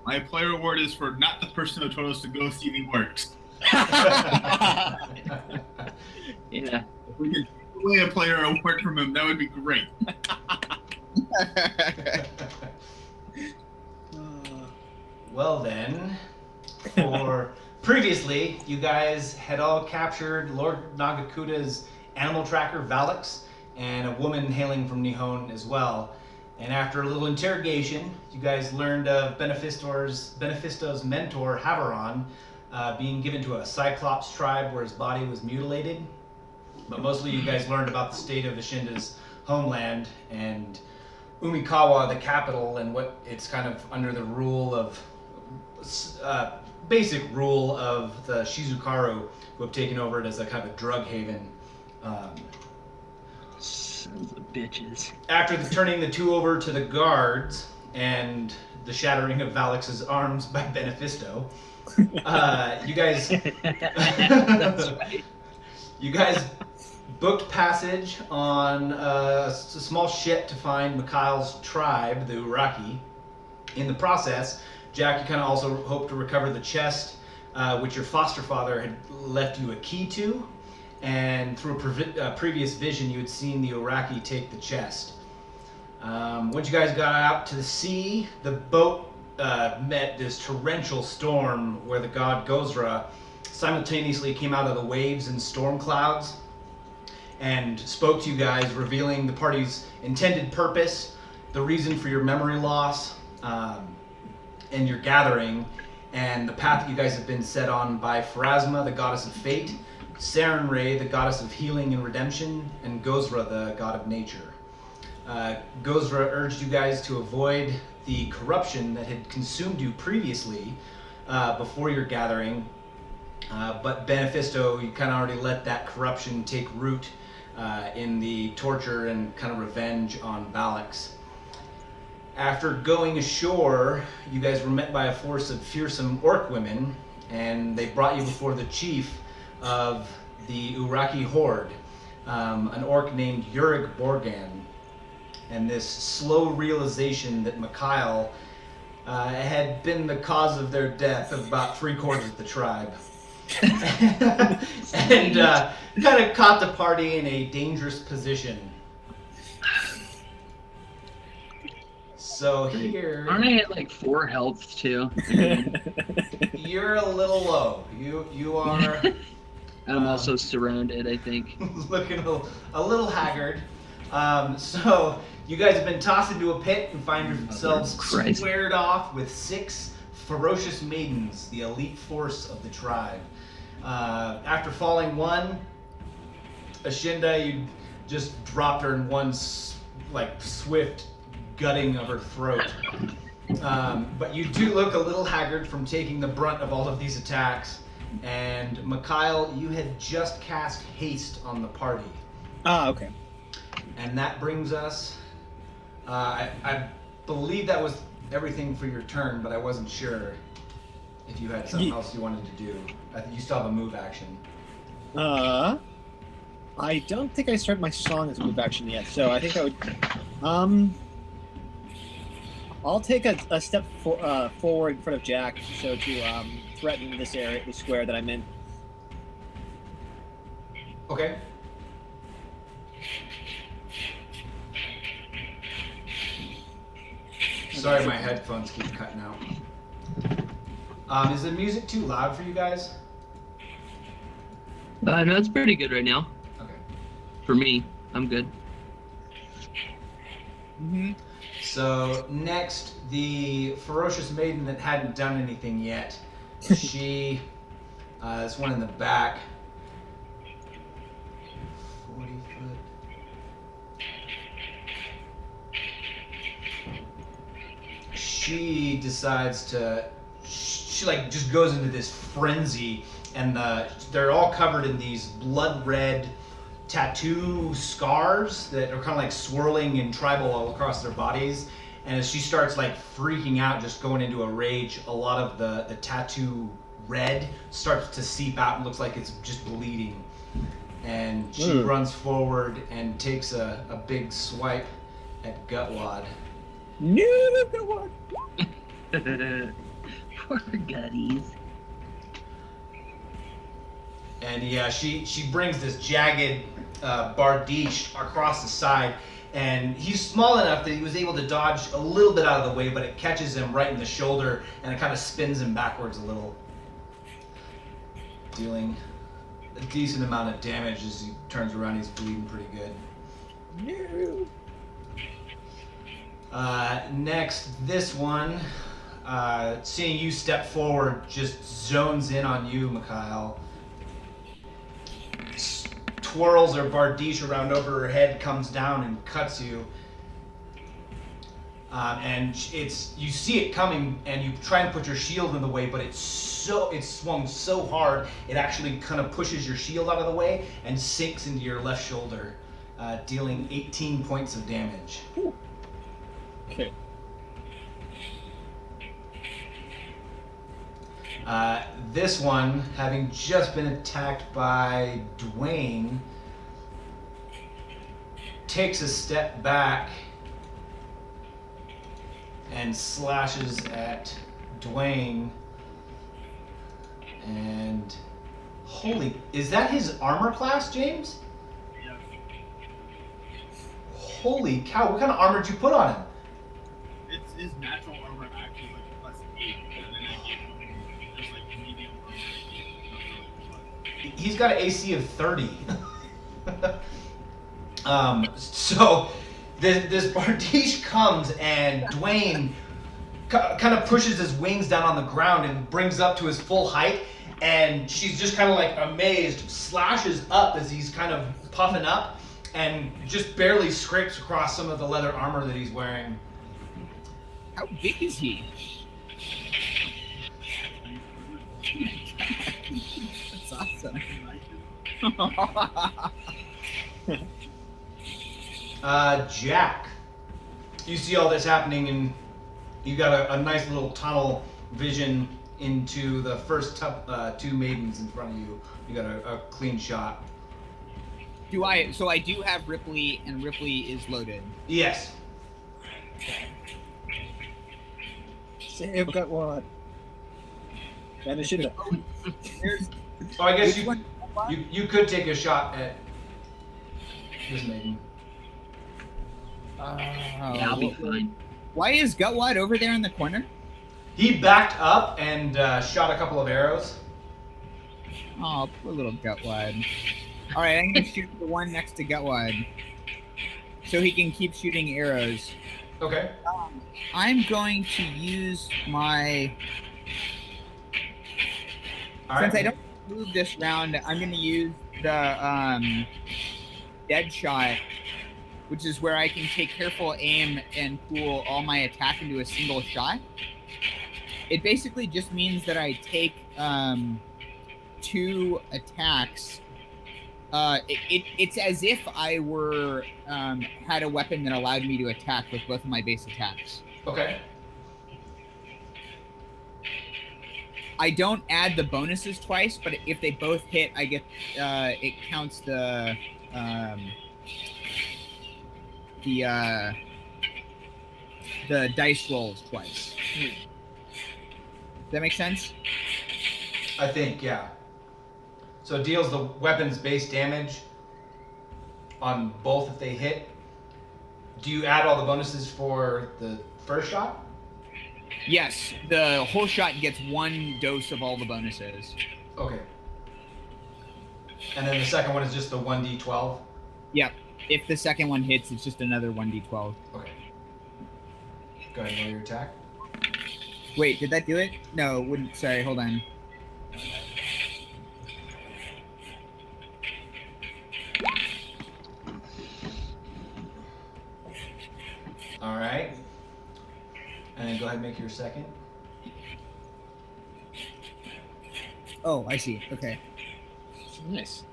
My player award is for not the person who told us to go see any works. Yeah. If we could take away a player award from him, that would be great. Well then, for previously, you guys had all captured Lord Nagakuta's animal tracker, Valix, and a woman hailing from Nihon as well. And after a little interrogation, you guys learned of Benefisto's mentor, Haveron, being given to a Cyclops tribe where his body was mutilated. But mostly you guys learned about the state of Ashinda's homeland and Umikawa, the capital, and what it's kind of under the rule of, basic rule of the Shizukaru, who have taken over it as a kind of a drug haven. Sons of bitches. After turning the two over to the guards and the shattering of Valix's arms by Benefisto, you guys, That's right. you guys booked passage on a small ship to find Mikhail's tribe, the Uraki. In the process, Jack, you kind of also hope to recover the chest, which your foster father had left you a key to. And through a previous vision, you had seen the Uraki take the chest. Once you guys got out to the sea, the boat met this torrential storm where the god Gozra simultaneously came out of the waves and storm clouds and spoke to you guys, revealing the party's intended purpose, the reason for your memory loss, and your gathering, and the path that you guys have been set on by Pharasma, the goddess of fate, Sarenrae, the goddess of healing and redemption, and Gozra, the god of nature. Gozra urged you guys to avoid the corruption that had consumed you previously before your gathering, but Benefisto, you kind of already let that corruption take root in the torture and kind of revenge on Valix. After going ashore, you guys were met by a force of fearsome orc women, and they brought you before the chief of the Uraki horde, an orc named Yurig Borgan. And this slow realization that Mikhail had been the cause of their death of about 3/4 of the tribe. And kind of caught the party in a dangerous position. So here, Aren't I at like 4 health too? you're a little low. You are I'm also surrounded, I think. looking a little haggard. So you guys have been tossed into a pit and find yourselves Christ. squared off with 6 ferocious maidens, the elite force of the tribe. After falling one, Ashinda, you just dropped her in one swift gutting of her throat. But you do look a little haggard from taking the brunt of all of these attacks. And Mikhail, you had just cast haste on the party. Ah, okay. And that brings us, I believe that was everything for your turn, but I wasn't sure if you had something else you wanted to do. I think you still have a move action. I don't think I started my song as a move action yet, so I think I would, I'll take a step forward in front of Jack, so to threaten this area, the square that I'm in. Okay. Sorry, my headphones keep cutting out. Is the music too loud for you guys? No, it's pretty good right now. Okay. For me, I'm good. Mm-hmm. So next, the ferocious maiden that hadn't done anything yet. She, this one in the back. 40 foot. She decides to, she just goes into this frenzy, and they're all covered in these blood red tattoo scars that are kind of like swirling in tribal all across their bodies. And as she starts freaking out, just going into a rage, a lot of the tattoo red starts to seep out and looks like it's just bleeding. And she runs forward and takes a big swipe at Gutwad. No, Gutwad! Poor gutties. And yeah, she brings this jagged bardiche across the side, and he's small enough that he was able to dodge a little bit out of the way, but it catches him right in the shoulder, and it kind of spins him backwards a little, dealing a decent amount of damage as he turns around. He's bleeding pretty good. Next, this one, seeing you step forward, just zones in on you, Mikhail. Twirls her bardiche around over her head, comes down and cuts you. And you see it coming, and you try and put your shield in the way, but it's swung so hard, it actually kind of pushes your shield out of the way and sinks into your left shoulder, dealing 18 points of damage. Ooh. Okay. This one, having just been attacked by Dwayne, takes a step back and slashes at Dwayne. And holy, is that his armor class, James? Yeah. Holy cow, what kind of armor did you put on him? It's his natural armor actually like +8, and then I gave him just like medium armor. He's got an AC of 30. So this bardiche comes, and Dwayne kind of pushes his wings down on the ground and brings up to his full height, and she's just kind of like amazed, slashes up as he's kind of puffing up, and just barely scrapes across some of the leather armor that he's wearing. How big is he? That's awesome. Jack, you see all this happening, and you got a nice little tunnel vision into the first two maidens in front of you. You got a clean shot. So I do have Ripley, and Ripley is loaded. Yes. Save got one. Vanish it up. There's Oh, I guess which one? you could take a shot at this maiden. Yeah, I'll be fine. Why is Gutwad over there in the corner? He backed up and shot a couple of arrows. Oh, poor little Gutwad. All right, I'm gonna shoot the one next to Gutwad, so he can keep shooting arrows. Okay. I'm going to use my. All right. Since I don't move this round, I'm going to use the dead shot, which is where I can take careful aim and pool all my attack into a single shot. It basically just means that I take 2 attacks. It's as if I were had a weapon that allowed me to attack with both of my base attacks. Okay. I don't add the bonuses twice, but if they both hit, I get it counts the dice rolls twice. Does that make sense? I think, yeah. So it deals the weapon's base damage on both if they hit. Do you add all the bonuses for the first shot? Yes, the whole shot gets 1 dose of all the bonuses. Okay. And then the second one is just the 1d12? Yep. If the second one hits, it's just another 1d12. Okay. Go ahead and roll your attack. Wait, did that do it? No, it wouldn't. Sorry, hold on. All right. And then go ahead and make your second. Oh, I see. Okay. Nice.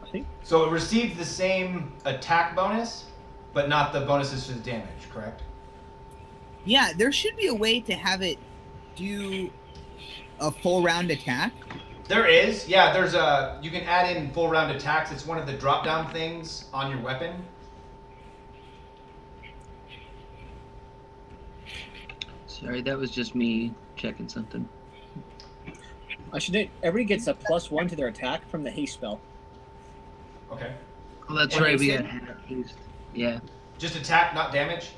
I think So it receives the same attack bonus, but not the bonuses for the damage, correct? Yeah, there should be a way to have it do a full round attack. There is. Yeah, there's a. You can add in full round attacks. It's one of the drop down things on your weapon. Sorry, that was just me checking something. I should note, everybody gets a +1 to their attack from the haste spell. Okay. Oh, that's What right. We is got haste. Yeah. Just attack, not damage?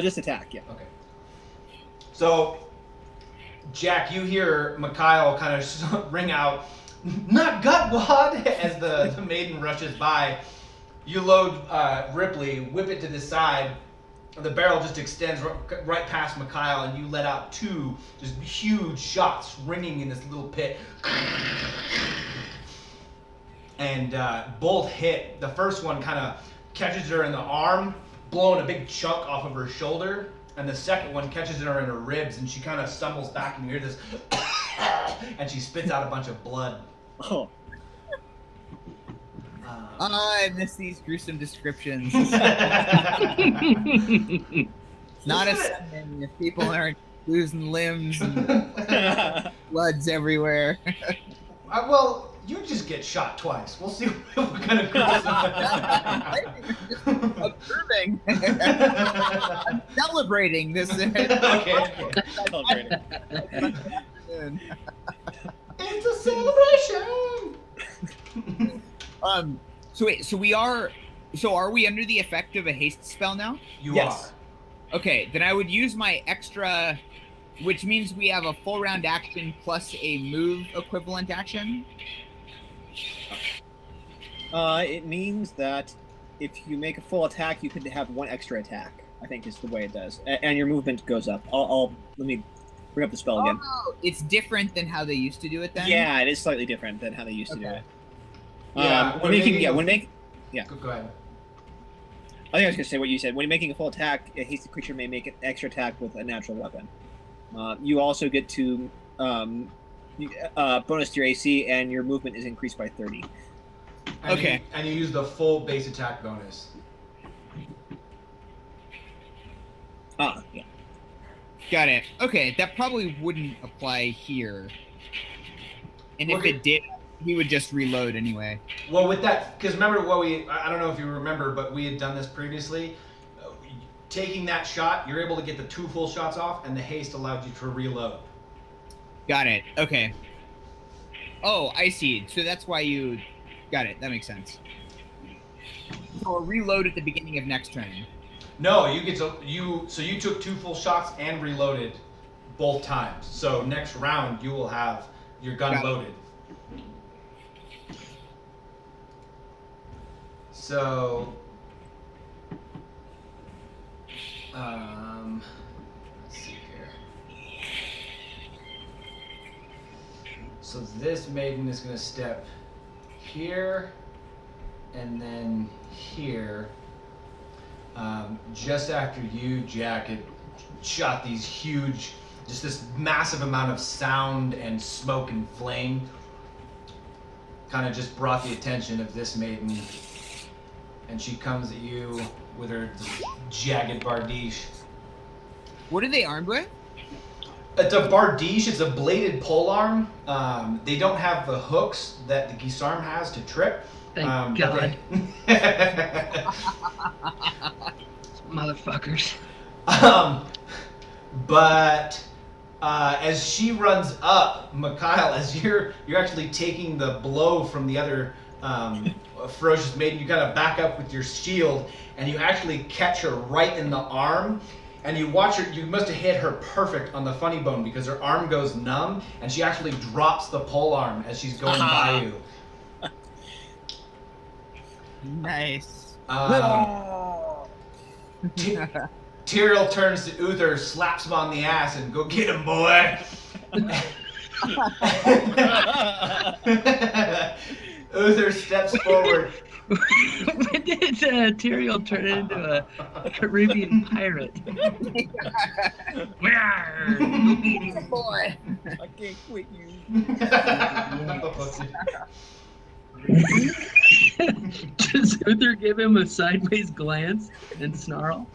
Just attack, yeah. Okay. So, Jack, you hear Mikhail kind of ring out, "Not Gutwad," as the maiden rushes by. You load Ripley, whip it to the side. The barrel just extends right past Mikhail, and you let out 2 just huge shots ringing in this little pit. And both hit. The first one kind of catches her in the arm, blowing a big chunk off of her shoulder. And the second one catches her in her ribs, and she kind of stumbles back, and you hear this, and she spits out a bunch of blood. Oh. I miss these gruesome descriptions. Not a Sunday if people aren't losing limbs and blood's everywhere. Well, you just get shot twice. We'll see what kind of Observing. Celebrating this. Okay. Celebrating. It's a celebration. So wait, so are we under the effect of a haste spell now? You Yes. Okay, then I would use my extra, which means we have a full round action plus a move equivalent action. It means that if you make a full attack, you could have 1 extra attack. I think is the way it does, and your movement goes up. Let me bring up the spell again. Oh, it's different than how they used to do it then? Yeah, it is slightly different than how they used to do Okay. it. Yeah, Go ahead. I think I was gonna say what you said. When you're making a full attack, a hasted creature may make an extra attack with a natural weapon. You also get to bonus to your AC, and your movement is increased by 30. Okay. And you use the full base attack bonus. Yeah. Got it. Okay, that probably wouldn't apply here. And if Okay. it did, he would just reload anyway. Well, with that, because remember I don't know if you remember, but we had done this previously. Taking that shot, you're able to get the 2 full shots off, and the haste allowed you to reload. Got it. Okay. Oh, I see. So that's why you... Got it. That makes sense. So a reload at the beginning of next turn. No, so you took 2 full shots and reloaded both times. So next round you will have your gun Got it. loaded. So let's see here. So this maiden is going to step here and then here. Just after you, Jack, had shot these huge, just this massive amount of sound and smoke and flame. Kind of just brought the attention of this maiden. And she comes at you with her jagged bardiche. What are they armed with? It's a bardiche, it's a bladed polearm. They don't have the hooks that the Gisarm has to trip. Thank God. Motherfuckers. But as she runs up, Mikhail, as you're actually taking the blow from the other ferocious maiden, you kind of back up with your shield, and you actually catch her right in the arm, and you watch her. You must have hit her perfect on the funny bone because her arm goes numb, and she actually drops the polearm as she's going by you. Nice. Tyrael turns to Uther, slaps him on the ass, and go get him, boy. Uther steps forward. When did Tyrael turn into a Caribbean pirate? Boy. I can't quit you. Does Uther give him a sideways glance and snarl?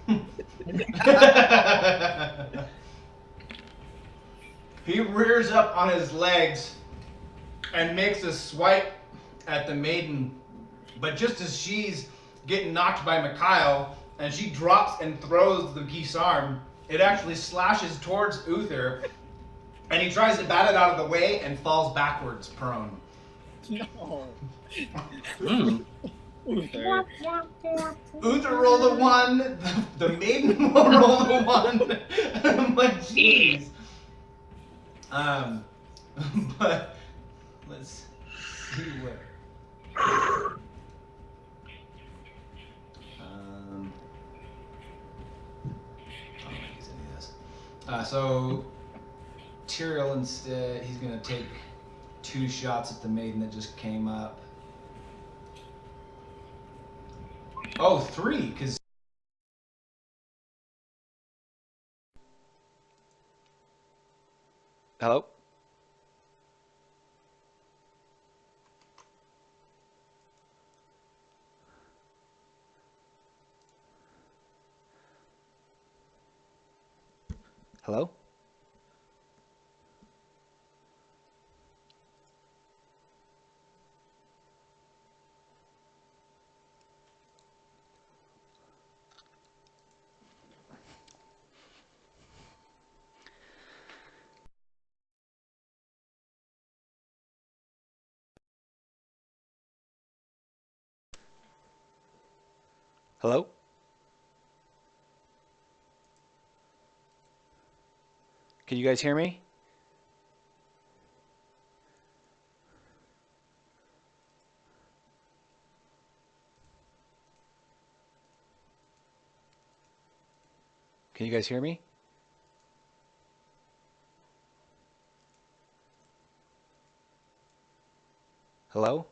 He rears up on his legs and makes a swipe at the maiden, but just as she's getting knocked by Mikhail and she drops and throws the Gisarm, It actually slashes towards Uther, and he tries to bat it out of the way and falls backwards prone. No. Mm. Uther. Uther rolled a 1, the maiden will roll a 1. I'm like, jeez. But let's see what. I don't think he's any of this. So Tyrael instead, he's gonna take 2 shots at the maiden that just came up. Oh, 3, because. Hello? Hello? Hello? Can you guys hear me? Can you guys hear me? Hello?